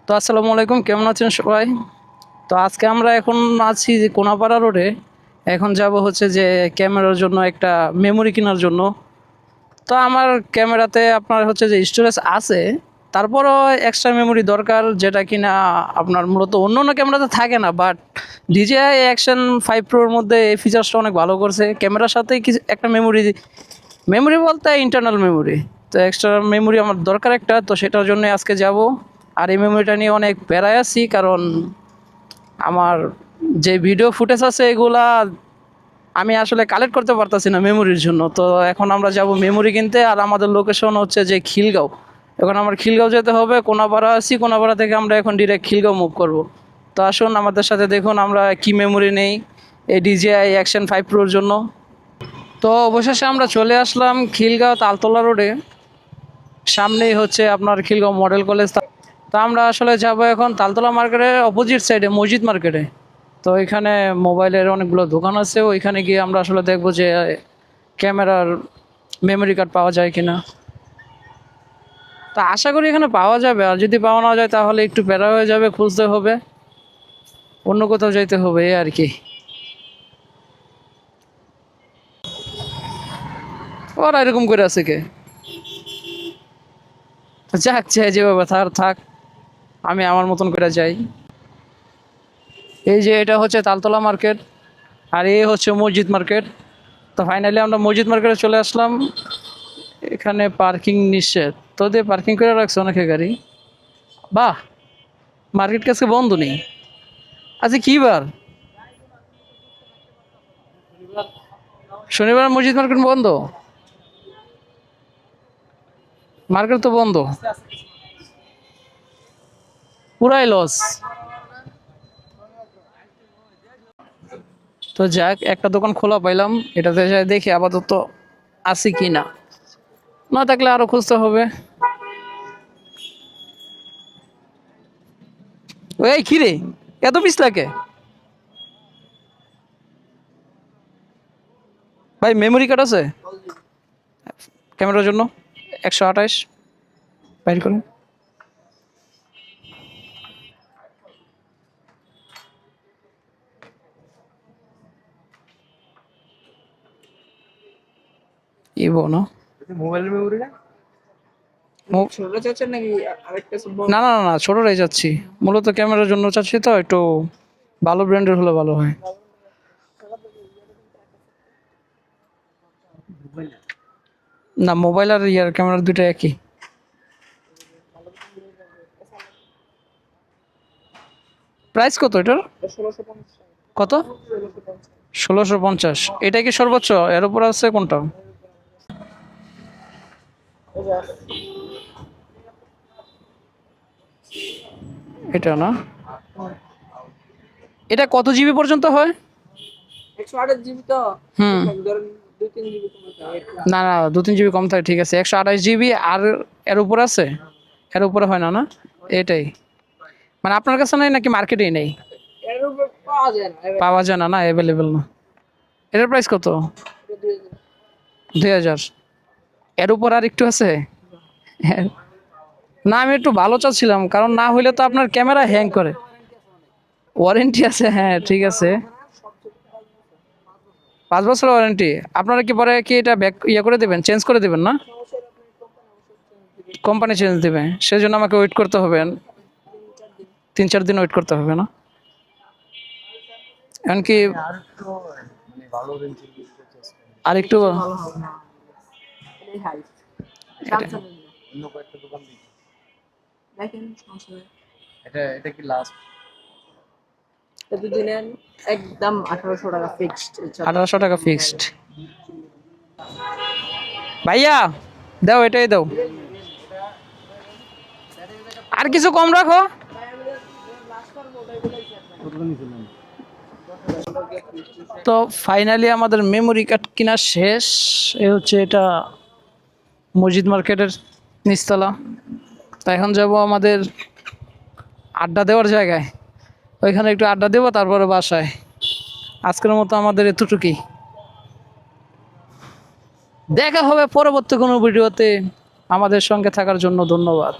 তো আসসালামু আলাইকুম, কেমন আছেন সবাই? তো আজকে আমরা এখন আছি যে কোনাপাড়া রোডে। এখন যাব হচ্ছে যে ক্যামেরার জন্য একটা মেমোরি কেনার জন্য। তো আমার ক্যামেরাতে আপনার হচ্ছে যে স্টোরেজ আছে, তারপরও এক্সট্রা মেমোরি দরকার, যেটা কিনা আপনার মূলত অন্য অন্য ক্যামেরাতে থাকে না। বাট DJI অ্যাকশন 5 প্রোর মধ্যে এই ফিচার্সটা অনেক ভালো করছে। ক্যামেরার সাথে কিছু একটা মেমোরি, মেমোরি বলতে ইন্টারনাল মেমোরি, তো এক্সট্রা মেমোরি আমার দরকার একটা, তো সেটার জন্য আজকে যাব। আর এই মেমোরিটা নিয়ে অনেক প্যারায় আছি, কারণ আমার যে ভিডিও ফুটেজ আছে এগুলা আমি আসলে কালেক্ট করতে পারতাছি না মেমোরির জন্য। তো এখন আমরা যাব মেমোরি কিনতে, আর আমাদের লোকেশন হচ্ছে যে খিলগাঁও। এখন আমার খিলগাঁও যেতে হবে, কোনাপাড়া আছি, কোনাপাড়া থেকে আমরা এখন ডিরেক্ট খিলগাঁও মুভ করব। তো আসুন আমাদের সাথে, দেখুন আমরা কি মেমোরি নেই এই DJI অ্যাকশন 5 প্রোর জন্য। তো অবশেষে আমরা চলে আসলাম খিলগাঁও তালতলা রোডে, সামনেই হচ্ছে আপনার খিলগাঁও মডেল কলেজ। তো আমরা আসলে যাব এখন তালতলা মার্কেটের অপোজিট সাইডে মসজিদ মার্কেটে। তো এখানে মোবাইলের অনেকগুলো দোকান আছে, ওইখানে গিয়ে আমরা আসলে দেখবো যে ক্যামেরার মেমোরি কার্ড পাওয়া যায় কিনা। তা আশা করি এখানে পাওয়া যাবে, আর যদি পাওয়া না যায় তাহলে একটু প্যারা হয়ে যাবে, খুঁজতে হবে, অন্য কোথাও যাইতে হবে এই আর কি। ওরা এরকম করে আছে কে? তো যাক, যেভাবে থাক থাক, আমি আমার মতন করে যাই। এই যে এটা হচ্ছে তালতলা মার্কেট, আর এই হচ্ছে মসজিদ মার্কেট। তো ফাইনালি আমরা মসজিদ মার্কেটে চলে আসলাম। এখানে পার্কিং নিষেধ, তো দিয়ে পার্কিং করে রাখছে অনেকে গাড়ি। বাহ, মার্কেট কাছে বন্ধ নেই? আচ্ছা কি বার? শনিবার মসজিদ মার্কেট বন্ধ? মার্কেট তো বন্ধ, পুরাই লস। তো যাক, একটা দোকান খোলা পাইলাম, এটাতে যাই দেখি আপাতত আছে কি না, না থাকলে আরো খুঁজতে হবে। ওই কি রে, এত পিস লাগে ভাই? মেমোরি কার্ড আছে ক্যামেরার জন্য? 128 বাইর করেন। ইবো না? মোবাইলের মেমোরি না? ছোটটা চাচ্ছেন নাকি আরেকটা না না না না, ছোটটাই যাচ্ছি, মূলত ক্যামেরার জন্য চাচ্ছি, তো একটু ভালো ব্র্যান্ডের হলে ভালো হয়। না, মোবাইল আর ইয়ার ক্যামেরা দুটো একই। প্রাইস কত এটার? 1650 কত? 1650? এটা কি সর্বোচ্চ? এর উপর আছে কোনটা? এটা না? এটা কত জিবি পর্যন্ত হয়? 128 জিবি তো। হুম। ধরেন 2-3 জিবি কমে যায়। না না, 2-3 জিবি কম থাকে, ঠিক আছে। 128 জিবি আর এর উপর আছে? এর উপরে হয় না না? এটাই মানে আপনার কাছে নেই নাকি মার্কেটেই নেই? এর উপর পাওয়া যায় না। পাওয়া যায় না, না অ্যাভেলেবেল না। এটার প্রাইস কত? এটা 2000। 2000? এর উপর আর একটু আছে? হ্যাঁ। না, আমি একটু ভালো চাচ্ছিলাম, কারণ না হইলে তো আপনার ক্যামেরা হ্যাং করে। ওয়ারেন্টি আছে? হ্যাঁ ঠিক আছে, 5 বছর ওয়ারেন্টি। আপনারা কি পরে কি এটা ব্যাক ইয়ে করে দেবেন, চেঞ্জ করে দেবেন না? সমস্যা হলে আপনি কোম্পানি চেঞ্জ দেবে, সেজন্য আমাকে ওয়েট করতে হবে 3-4 দিন ওয়েট করতে হবে না? এমনকি আর একটু ভালো হবে না। এটাই হাই। স্যামসাং অন্য কয়েকটা দোকান দেখেন, সমস্যা নেই। এটা কি লাস্ট? যদি নেন একদম 1800 টাকা ফিক্সড। 1800 টাকা ফিক্সড? ভাইয়া দাও, এটাই দাও, আর কিছু কম রাখো। তো ফাইনালি আমাদের মেমোরি কার্ড কিনা শেষ। এ হচ্ছে এটা মসজিদ মার্কেটের নিচতলা। তো এখন যাব আমাদের আড্ডা দেওয়ার জায়গায়, ওইখানে একটু আড্ডা দেবো, তারপরে বাসায়। আজকের মতো আমাদের এতটুকুই, দেখা হবে পরবর্তী কোনো ভিডিওতে। আমাদের সঙ্গে থাকার জন্য ধন্যবাদ।